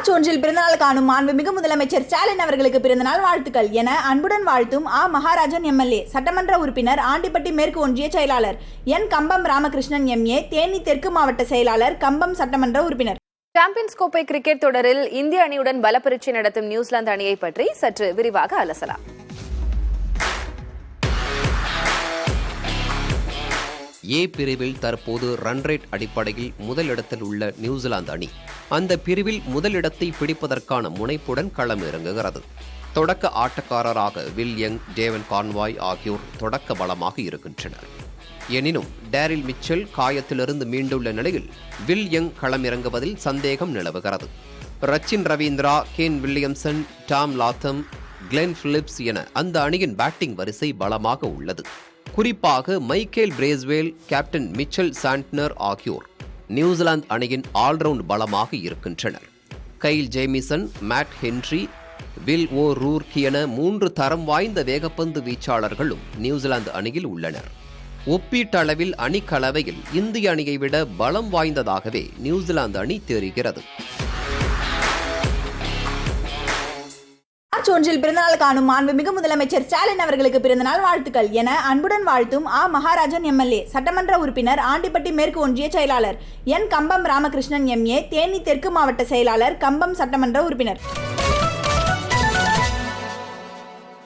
March 1 பிறந்தநாள் காணும் மாண்புமிகு முதலமைச்சர் ஸ்டாலின் அவர்களுக்கு பிறந்தநாள் வாழ்த்துக்கள் என அன்புடன் வாழ்த்தும் மகாராஜன் எம்எல்ஏ, சட்டமன்ற உறுப்பினர், ஆண்டிப்பட்டி மேற்கு ஒன்றிய செயலாளர், என் கம்பம் ராமகிருஷ்ணன் எம்ஏ, தேனி தெற்கு மாவட்ட செயலாளர், கம்பம் சட்டமன்ற உறுப்பினர். சாம்பியன்ஸ் கோப்பை கிரிக்கெட் தொடரில் இந்திய அணியுடன் பலப்பரீட்சை நடத்தும் நியூசிலாந்து அணியை பற்றி சற்று விரிவாக அலசலாம். ஏ பிரிவில் தற்போது ரன் ரேட் அடிப்படையில் முதலிடத்தில் உள்ள நியூசிலாந்து அணி அந்த பிரிவில் முதலிடத்தை பிடிப்பதற்கான முனைப்புடன் களம் இறங்குகிறது. தொடக்க ஆட்டக்காரராக வில் யங், டேவன் கான்வாய் ஆகியோர் தொடக்க பலமாக இருக்கின்றனர். எனினும் டேரில் மிச்சல் காயத்திலிருந்து மீண்டுள்ள நிலையில் வில் யங் களமிறங்குவதில் சந்தேகம் நிலவுகிறது. Rachin Ravindra, Kane Williamson, Tom Latham, Glenn Phillips என அந்த அணியின் பேட்டிங் வரிசை பலமாக உள்ளது. குறிப்பாக Michael Bracewell, captain Mitchell Santner ஆகியோர் நியூசிலாந்து அணியின் ஆல்ரவுண்ட் பலமாக இருக்கின்றனர். Kyle Jamieson, Matt Henry, Will O'Rourke என 3 தரம் வாய்ந்த வேகப்பந்து வீச்சாளர்களும் நியூசிலாந்து அணியில் உள்ளனர். ஒப்பீட்டளவில் அணிக்கலவையில் இந்திய அணியை விட பலம் வாய்ந்ததாகவே நியூசிலாந்து அணி தெரிகிறது. மார்ச் 1 பிறந்தநாள் காணும் மாண்புமிகு முதலமைச்சர் ஸ்டாலின் அவர்களுக்கு பிறந்தநாள் வாழ்த்துக்கள் என அன்புடன் வாழ்த்தும் மகாராஜன் எம்எல்ஏ, சட்டமன்ற உறுப்பினர், ஆண்டிப்பட்டி மேற்கு ஒன்றிய செயலாளர், என் கம்பம் ராமகிருஷ்ணன் எம்ஏ, தேனி தெற்கு மாவட்ட செயலாளர், கம்பம் சட்டமன்ற உறுப்பினர்.